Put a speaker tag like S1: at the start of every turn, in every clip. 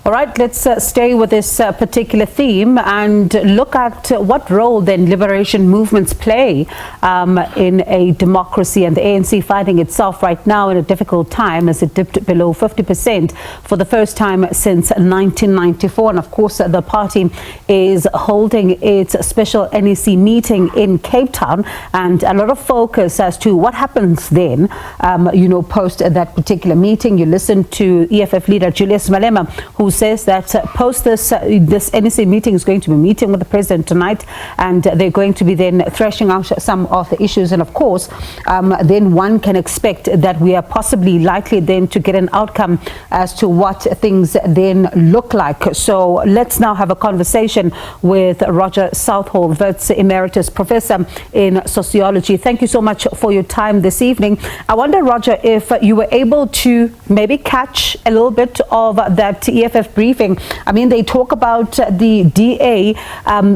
S1: All right, let's stay with this particular theme and look at what role then liberation movements play in a democracy, and the ANC finding itself right now in a difficult time as it dipped below 50% for the first time since 1994. And of course, the party is holding its special NEC meeting in Cape Town, and a lot of focus as to what happens then, post that particular meeting. You listen to EFF leader Julius Malema, who says that post this NEC meeting is going to be meeting with the president tonight, and they're going to be then thrashing out some of the issues. And of course, then one can expect that we are possibly likely then to get an outcome as to what things then look like. So let's now have a conversation with Roger Southall, Wits Emeritus Professor in Sociology. Thank you so much for your time this evening. I wonder, Roger, if you were able to maybe catch a little bit of that EFF briefing. I mean, they talk about the DA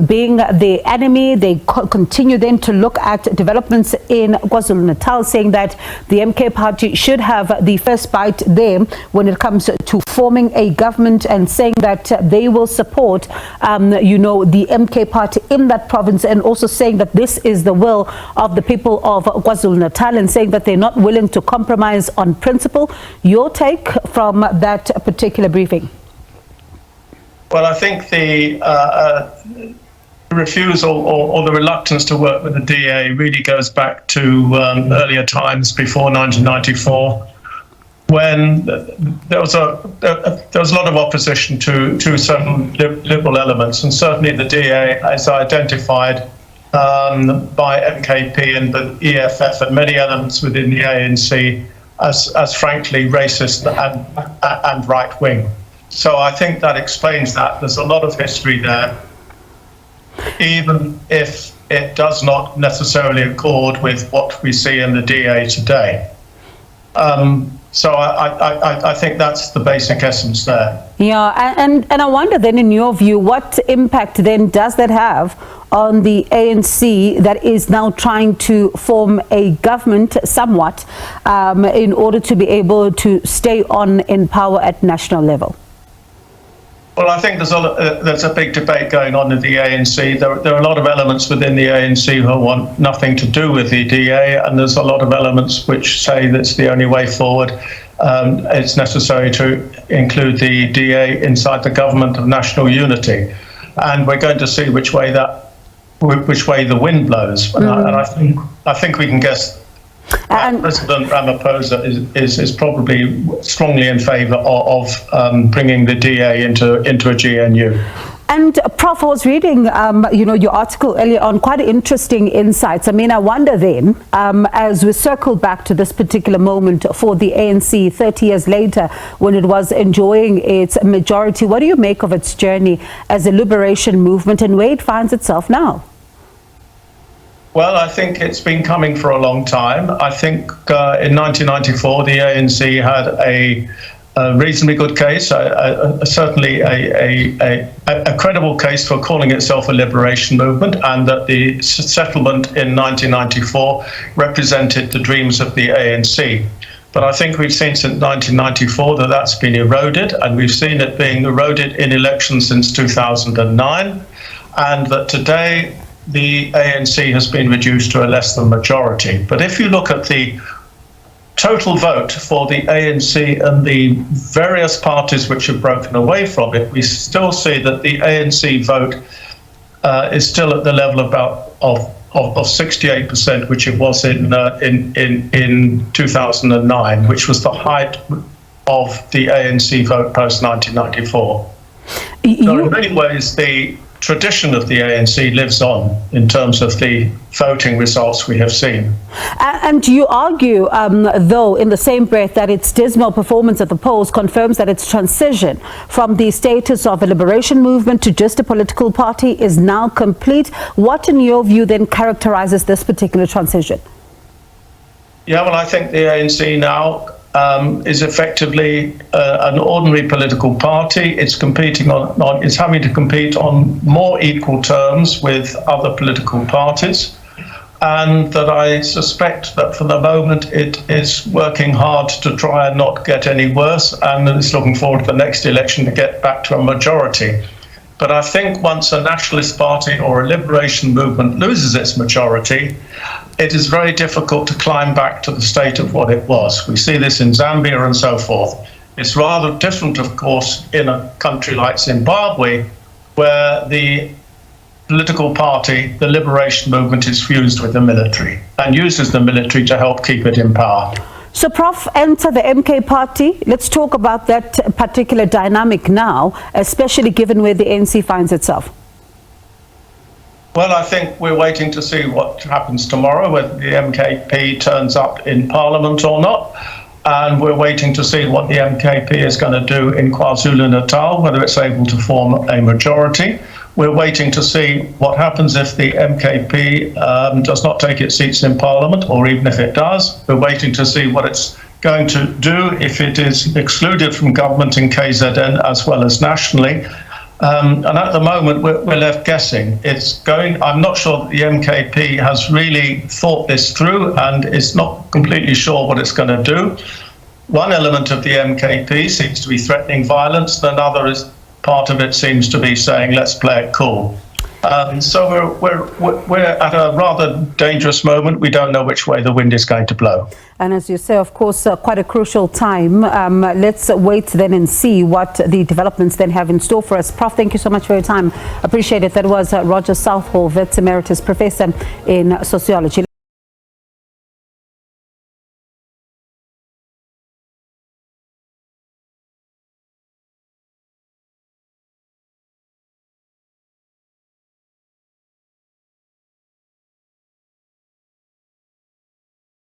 S1: being the enemy. They continue then to look at developments in KwaZulu-Natal, saying that the MK party should have the first bite there when it comes to forming a government, and saying that they will support, the MK party in that province, and also saying that this is the will of the people of KwaZulu-Natal, and saying that they're not willing to compromise on principle. Your take from that particular briefing?
S2: Well, I think the refusal or the reluctance to work with the DA really goes back to earlier times before 1994, when there was a lot of opposition to certain liberal elements, and certainly the DA, as identified by MKP and the EFF and many elements within the ANC, as frankly racist and right wing. So I think that explains that. There's a lot of history there, even if it does not necessarily accord with what we see in the DA today. So I think that's the basic essence there.
S1: Yeah, and I wonder then, in your view, what impact then does that have on the ANC that is now trying to form a government somewhat in order to be able to stay on in power at national level?
S2: Well, I think there's a big debate going on in the ANC. There are a lot of elements within the ANC who want nothing to do with the DA, and there's a lot of elements which say that's the only way forward. It's necessary to include the DA inside the government of national unity, and we're going to see which way the wind blows. And I think we can guess. And President Ramaphosa is probably strongly in favour of bringing the DA into a GNU.
S1: And Prof, I was reading, your article earlier on, quite interesting insights. I mean, I wonder then, as we circle back to this particular moment for the ANC 30 years later, when it was enjoying its majority, what do you make of its journey as a liberation movement and where it finds itself now?
S2: Well, I think it's been coming for a long time. I think in 1994, the ANC had a reasonably good case, certainly a credible case for calling itself a liberation movement, and that the settlement in 1994 represented the dreams of the ANC. But I think we've seen since 1994 that that's been eroded, and we've seen it being eroded in elections since 2009, and that today the ANC has been reduced to a less than majority. But if you look at the total vote for the ANC and the various parties which have broken away from it, we still see that the ANC vote is still at the level of 68%, which it was in 2009, which was the height of the ANC vote post 1994. So in many ways, the tradition of the ANC lives on in terms of the voting results we have seen.
S1: And you argue, though, in the same breath, that its dismal performance at the polls confirms that its transition from the status of a liberation movement to just a political party is now complete. What, in your view, then characterizes this particular transition?
S2: Yeah, well, I think the ANC now is effectively an ordinary political party. It's competing it's having to compete on more equal terms with other political parties. and that I suspect that for the moment it is working hard to try and not get any worse, and is looking forward to the next election to get back to a majority. But I think once a nationalist party or a liberation movement loses its majority, it is very difficult to climb back to the state of what it was. We see this in Zambia and so forth. It's rather different, of course, in a country like Zimbabwe, where the political party, the liberation movement, is fused with the military and uses the military to help keep it in power.
S1: So, Prof, enter the MK party. Let's talk about that particular dynamic now, especially given where the ANC finds itself.
S2: Well, I think we're waiting to see what happens tomorrow, whether the MKP turns up in Parliament or not. And we're waiting to see what the MKP is going to do in KwaZulu-Natal, whether it's able to form a majority. We're waiting to see what happens if the MKP does not take its seats in Parliament, or even if it does. We're waiting to see what it's going to do if it is excluded from government in KZN as well as nationally. And at the moment, we're left guessing. I'm not sure that the MKP has really thought this through and is not completely sure what it's going to do. One element of the MKP seems to be threatening violence. Another part of it seems to be saying, let's play it cool. So we're at a rather dangerous moment. We don't know which way the wind is going to blow.
S1: And as you say, of course, quite a crucial time. Let's wait then and see what the developments then have in store for us. Prof, thank you so much for your time. Appreciate it. That was Roger Southall, Wits Emeritus Professor in Sociology.